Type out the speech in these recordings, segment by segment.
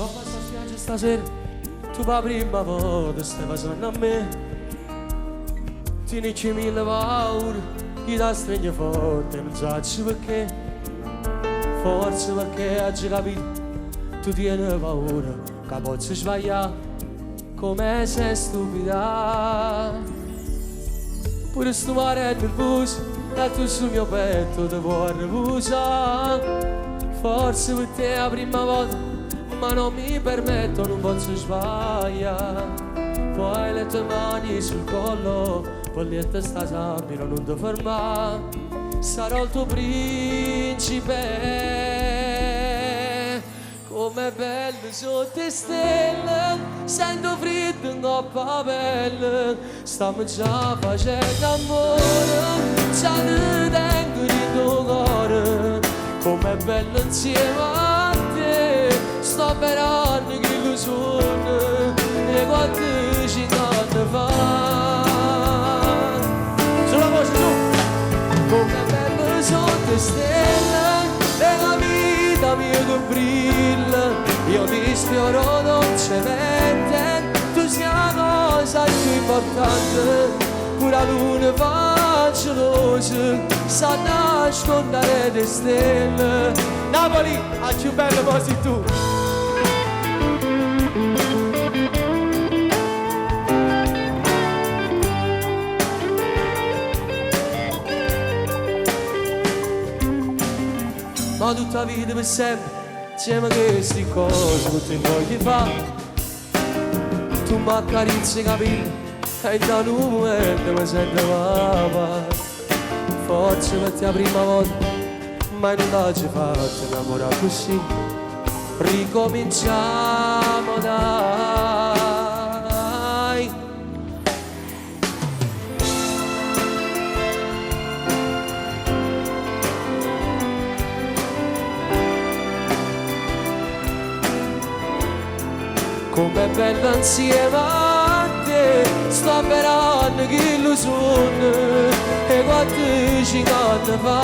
Come sta spiaggia stasera, tu per la prima volta stai facendo a me. Ti dici mille paure, chi ti stringe forte, non so perché. Forse perché oggi capito, tu tieni paura, che posso sbagliare, come sei stupida. Pure sto mare è nervoso, e tu sul mio petto ti vuoi riposare. Forse per te è la prima volta, ma non mi permetto, non posso sbagliare. Poi le tue mani sul collo, poi a te sta sabbia, non ti fermare. Sarò il tuo principe. Com'è bello sotto le stelle, sento freddo in coppa pelle. Stiamo già facendo amore, già ne tengo in tuo cuore. Com'è bello insieme a te, sto sperando che illusione e quante 5 anni fa. Sulla voce su! Com'è bello sotto le stelle e la vita mia che brilla. Io ti sfioro dolcemente, tu sei la cosa più importante. Pure la luna faccia luce, sa nascondere le stelle. Napoli, a più bello così tu. Ma tutta la vita per sempre, insieme a queste cose che ti voglio fare. Tu mi accarezzi i capelli e da un momento mi sento papà. Forse per te la prima volta, mai non l'hai fatto innamorare così. Ricominciamo dai. Com'è bello insieme a te, sto sperando che illusione e quante 5 anni fa.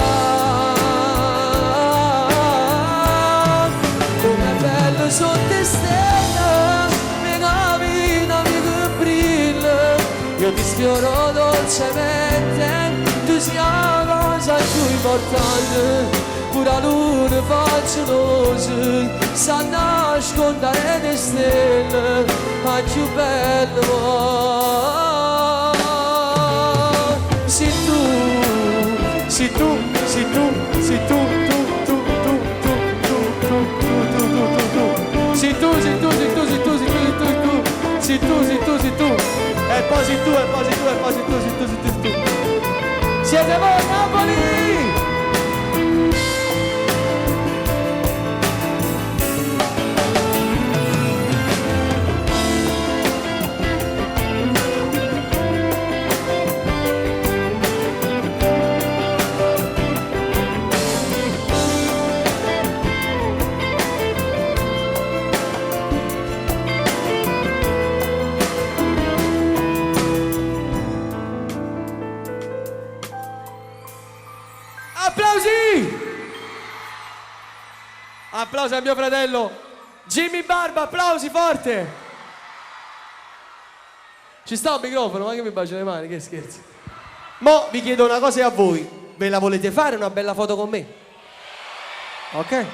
Com'è bello sotto le stelle, mia vita mi che brilla. Io ti sfioro dolcemente, tu sei la cosa più importante. Pure la luna faccia luce, sa nascondere le stelle, ma più bello. Sei tu, sei tu, sei tu, sei tu, tu. Sei tu, sei tu, sei tu, sei tu, sei tu, sei tu, sei tu, sei tu. E poi sei tu, e poi sei tu, e poi sei tu, sei tu, sei tu, sei tu. Siete voi Napoli! Applausi al mio fratello Jimmy Barba, applausi forte! Ci sta un microfono, ma che mi bacio le mani, che scherzi. Mo vi chiedo una cosa a voi, ve la volete fare una bella foto con me? Ok?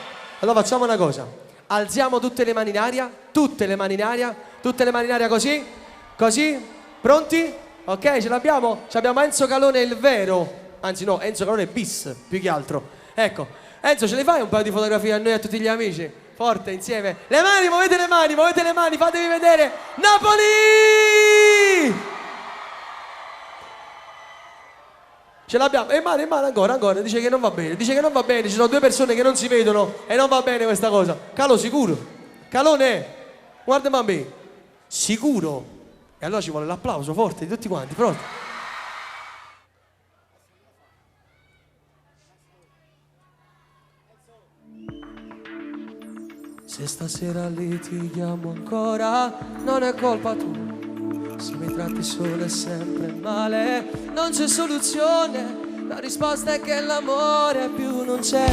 Allora facciamo una cosa, alziamo tutte le mani in aria, tutte le mani in aria, tutte le mani in aria così, così, pronti? Ok, ce l'abbiamo? Ci abbiamo Enzo Calone il vero, anzi no, Enzo Calone bis, più che altro. Ecco. Enzo, ce le fai un paio di fotografie a noi e a tutti gli amici? Forte, insieme. Le mani, muovete le mani, fatevi vedere. Napoli! Ce l'abbiamo. E male, ancora. Dice che non va bene, ci sono due persone che non si vedono e non va bene questa cosa. Calo, sicuro? Calone, guardami a me. Sicuro? E allora ci vuole l'applauso forte di tutti quanti, pronto? Se stasera litighiamo ancora, non è colpa tua. Se mi tratti solo e sempre male, non c'è soluzione. La risposta è che l'amore più non c'è.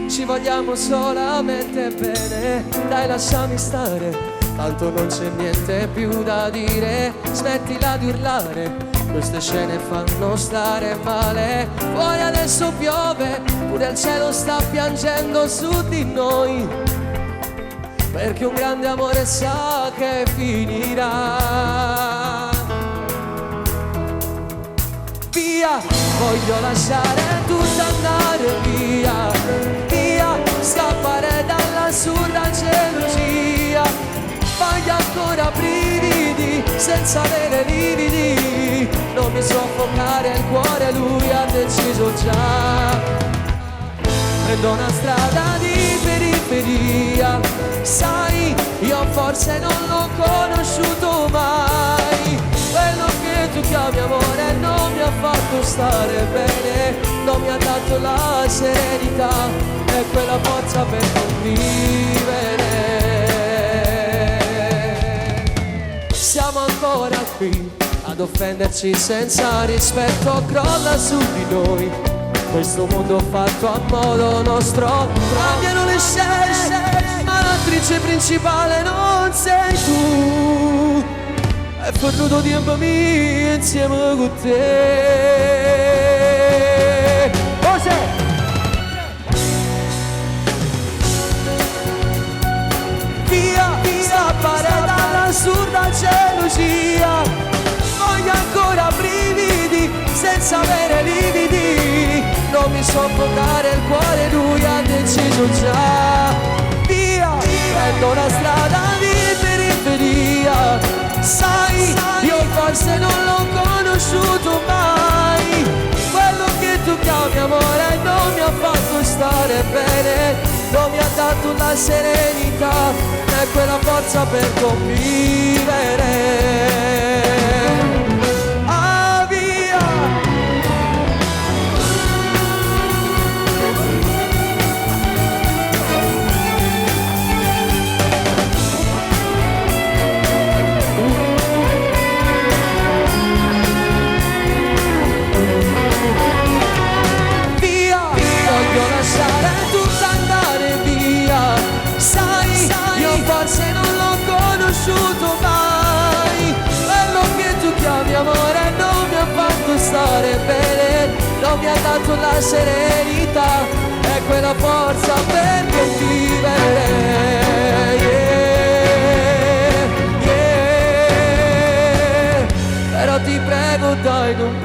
ci vogliamo solamente bene. Dai, lasciami stare, tanto non c'è niente più da dire. Smettila di urlare, queste scene fanno stare male. Fuori adesso piove, pure il cielo sta piangendo su di noi, perché un grande amore sa che finirà. Via, voglio lasciare tutto andare via, via, scappare dall'assurda gelosia. Voglio ancora brividi senza avere lividi, non mi soffocare il cuore, lui ha deciso già. Prendo una strada di periferia, sai, io forse non l'ho conosciuto mai. Quello che tu chiami amore non mi ha fatto stare bene, non mi ha dato la serenità e quella forza per convivere. Siamo ancora qui ad offenderci senza rispetto, crolla su di noi questo mondo fatto a modo nostro. Cambiano le scene, ma l'attrice principale non sei tu. È fornuto tempo mio insieme con te. Cos'è? Via, scappare dall'assurda gelosia. Voglio ancora brividi senza avere lividi, non mi soffocare il cuore, lui ha deciso già. Via, prendo una strada di periferia, sai, io forse non l'ho conosciuto mai. Quello che tu chiami amore non mi ha fatto stare bene, non mi ha dato la serenità e quella forza per convivere. Forse non l'ho conosciuto mai. Quello che tu chiami amore non mi ha fatto stare bene, non mi ha dato la serenità e quella forza per convivere. Yeah, yeah. Però ti prego dai, non